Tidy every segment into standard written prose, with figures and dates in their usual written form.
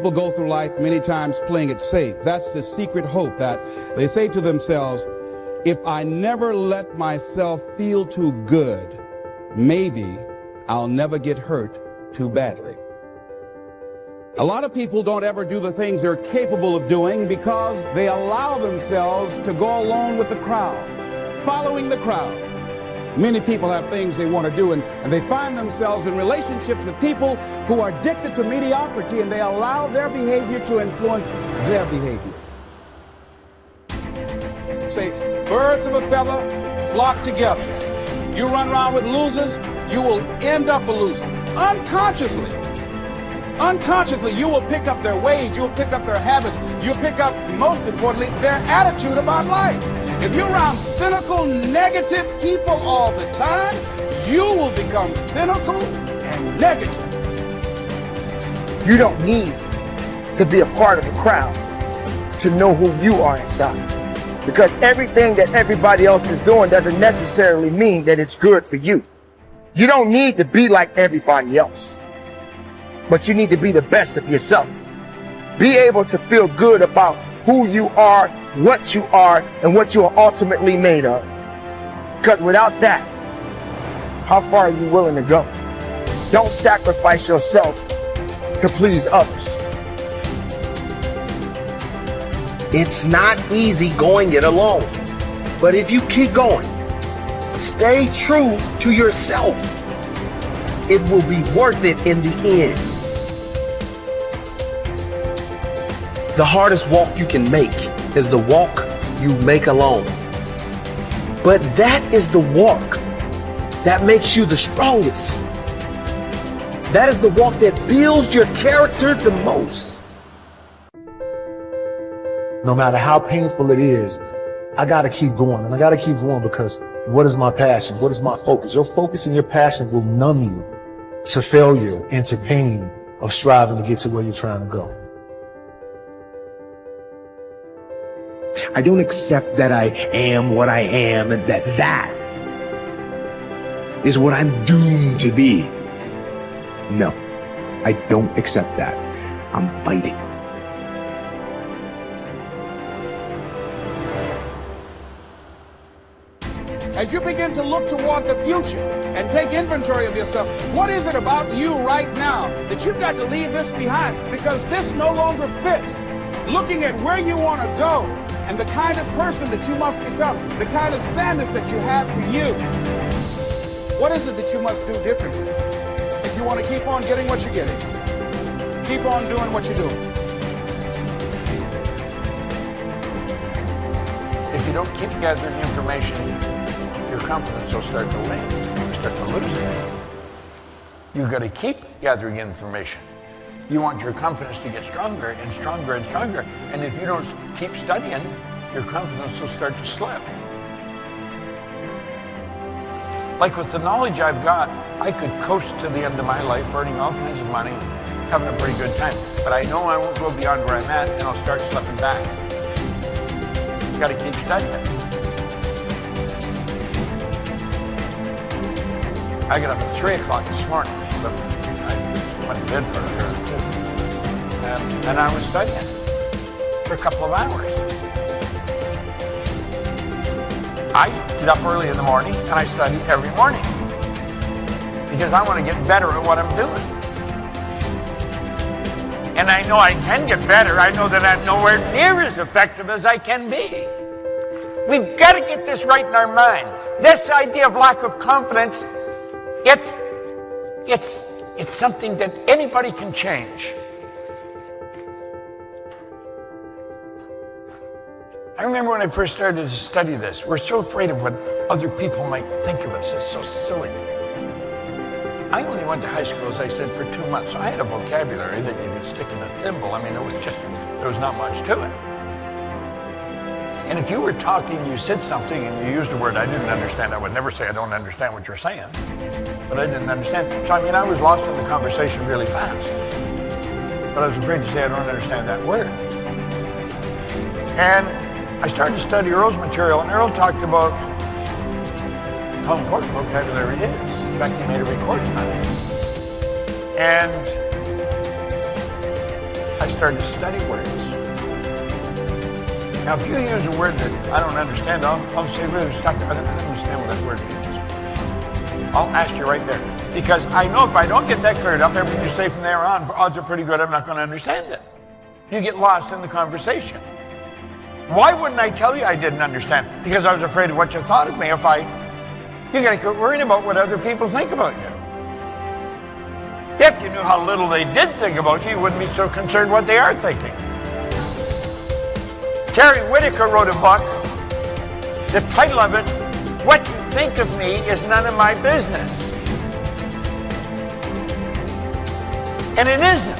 People go through life many times playing it safe. That's the secret hope that they say to themselves, if I never let myself feel too good, maybe I'll never get hurt too badly. A lot of people don't ever do the things they're capable of doing because they allow themselves to go along with the crowd, following the crowd. Many people have things they want to do, and they find themselves in relationships with people who are addicted to mediocrity, and they allow their behavior to influence their behavior. Say, birds of a feather flock together. You run around with losers, you will end up a loser. Unconsciously, you will pick up their ways, you'll pick up their habits, you'll pick up, most importantly, their attitude about life. If you're around cynical, negative people all the time, you will become cynical and negative. You don't need to be a part of the crowd to know who you are inside. Because everything that everybody else is doing doesn't necessarily mean that it's good for you. You don't need to be like everybody else, but you need to be the best of yourself. Be able to feel good about who you are, what you are, and what you are ultimately made of. Because without that, how far are you willing to go? Don't sacrifice yourself to please others. It's not easy going it alone, but if you keep going, stay true to yourself, it will be worth it in the end. The hardest walk you can make is the walk you make alone. But that is the walk that makes you the strongest. That is the walk that builds your character the most. No matter how painful it is, I gotta keep going. And I gotta keep going because what is my passion? What is my focus? Your focus and your passion will numb you to failure and to pain of striving to get to where you're trying to go. I don't accept that I am what I am and that is what I'm doomed to be. No, I don't accept that. I'm fighting. As you begin to look toward the future and take inventory of yourself, what is it about you right now that you've got to leave this behind? Because this no longer fits. Looking at where you want to go and the kind of person that you must become, the kind of standards that you have for you. What is it that you must do differently if you want to keep on getting what you're getting? Keep on doing what you're doing. If you don't keep gathering information, your confidence will start to wane. You start to lose it. You've got to keep gathering information. You want your confidence to get stronger and stronger and stronger. And if you don't keep studying, your confidence will start to slip. Like with the knowledge I've got, I could coast to the end of my life earning all kinds of money, having a pretty good time. But I know I won't go beyond where I'm at and I'll start slipping back. You've got to keep studying. I got up at 3 o'clock this morning. So I went to bed for an hour. And I was studying for a couple of hours. I get up early in the morning and I study every morning because I want to get better at what I'm doing. And I know I can get better. I know that I'm nowhere near as effective as I can be. We've got to get this right in our mind. This idea of lack of confidence, it's something that anybody can change. I remember when I first started to study this, we're so afraid of what other people might think of us. It's so silly. I only went to high school, as I said, for 2 months. So I had a vocabulary that you could stick in a thimble. I mean, there was not much to it. And if you were talking, you said something and you used a word I didn't understand, I would never say I don't understand what you're saying. But I didn't understand. So I mean, I was lost in the conversation really fast. But I was afraid to say I don't understand that word. And I started to study Earl's material, and Earl talked about how important vocabulary is. In fact, he made a recording on it. And I I started to study words. Now, if you use a word that I don't understand, I'll say, really, stop. I don't understand what that word means. I'll ask you right there. Because I know if I don't get that cleared up, everything you say from there on, odds are pretty good I'm not going to understand it. You get lost in the conversation. Why wouldn't I tell you I didn't understand? Because I was afraid of what you thought of me. You got to quit worrying about what other people think about you. If you knew how little they did think about you, you wouldn't be so concerned what they are thinking. Terry Whitaker wrote a book. The title of it, What You Think of Me Is None of My Business. And it isn't.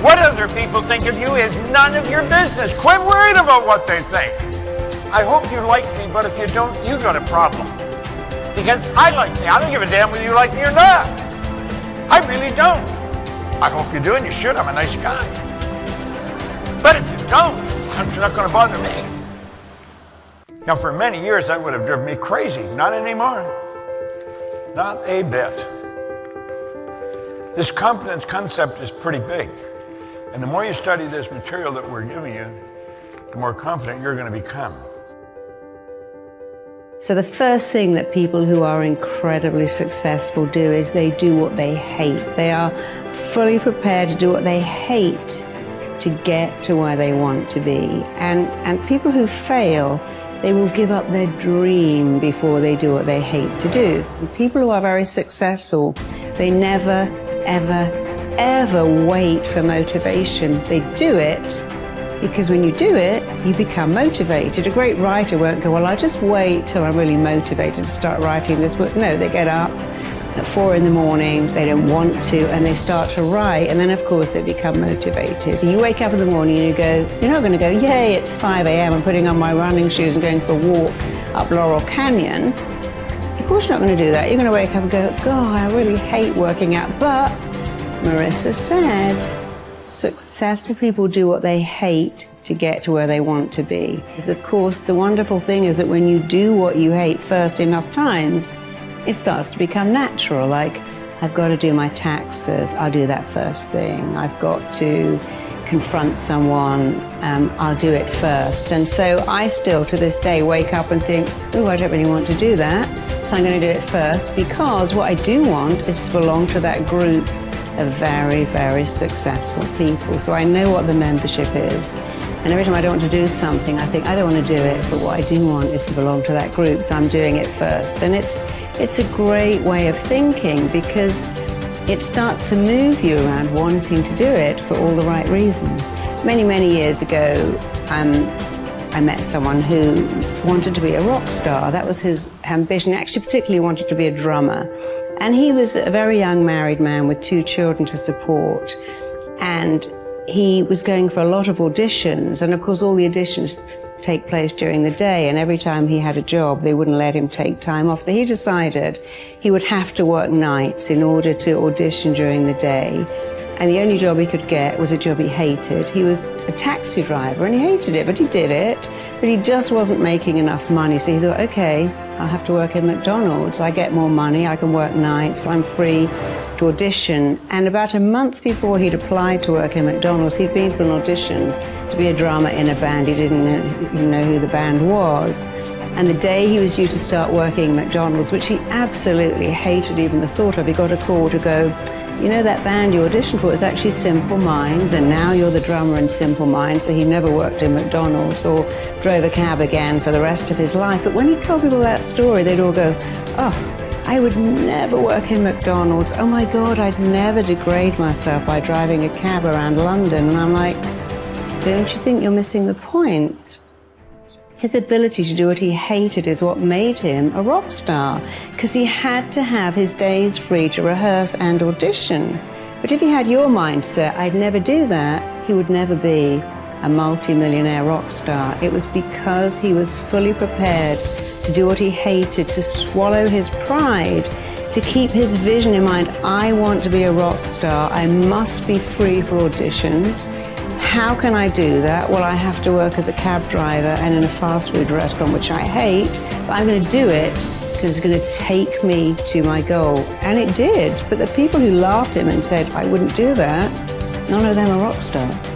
What other people think of you is none of your business. Quit worrying about what they think. I hope you like me, but if you don't, you got a problem. Because I like me. I don't give a damn whether you like me or not. I really don't. I hope you do, and you should. I'm a nice guy. But if you don't, it's not going to bother me. Now, for many years, that would have driven me crazy. Not anymore. Not a bit. This confidence concept is pretty big. And the more you study this material that we're giving you, the more confident you're going to become. So the first thing that people who are incredibly successful do is they do what they hate. They are fully prepared to do what they hate to get to where they want to be. And people who fail, they will give up their dream before they do what they hate to do. And people who are very successful, they never, ever wait for motivation. They do it because when you do it, you become motivated. A great writer won't go, well, I'll just wait till I'm really motivated to start writing this book. No, they get up at 4 a.m, they don't want to, and they start to write, and then of course they become motivated. So you wake up in the morning and you go, you're not going to go, yay, it's 5 a.m, I'm putting on my running shoes and going for a walk up Laurel Canyon. Of course you're not going to do that. You're going to wake up and go, God, I really hate working out. But Marisa said, successful people do what they hate to get to where they want to be. Because of course, the wonderful thing is that when you do what you hate first enough times, it starts to become natural. Like, I've got to do my taxes, I'll do that first thing. I've got to confront someone, I'll do it first. And so I still, to this day, wake up and think, oh, I don't really want to do that, so I'm going to do it first, because what I do want is to belong to that group of very successful people. So I know what the membership is. And every time I don't want to do something, I think, I don't want to do it, but what I do want is to belong to that group, so I'm doing it first. And it's a great way of thinking, because it starts to move you around wanting to do it for all the right reasons. Many years ago, I met someone who wanted to be a rock star. That was his ambition. He actually particularly wanted to be a drummer. And he was a very young married man with 2 children to support. And he was going for a lot of auditions. And of course, all the auditions take place during the day. And every time he had a job, they wouldn't let him take time off. So he decided he would have to work nights in order to audition during the day. And the only job he could get was a job he hated. He was a taxi driver and he hated it, but he did it. But he just wasn't making enough money. So he thought, okay, I'll have to work in McDonald's. I get more money, I can work nights, I'm free to audition. And about a month before he'd applied to work in McDonald's, he'd been for an audition to be a drummer in a band. He didn't even know who the band was. And the day he was due to start working in McDonald's, which he absolutely hated even the thought of, he got a call to go, you know, that band you auditioned for is actually Simple Minds, and now you're the drummer in Simple Minds. So he never worked in McDonald's or drove a cab again for the rest of his life. But when he told people that story, they'd all go, oh, I would never work in McDonald's. Oh my God, I'd never degrade myself by driving a cab around London. And I'm like, don't you think you're missing the point? His ability to do what he hated is what made him a rock star, because he had to have his days free to rehearse and audition. But if he had your mindset, I'd never do that, he would never be a multi-millionaire rock star. It was because he was fully prepared to do what he hated, to swallow his pride, to keep his vision in mind. I want to be a rock star. I must be free for auditions. How can I do that? Well, I have to work as a cab driver and in a fast food restaurant, which I hate, but I'm going to do it because it's going to take me to my goal. And it did. But the people who laughed at him and said, I wouldn't do that, none of them are rock star.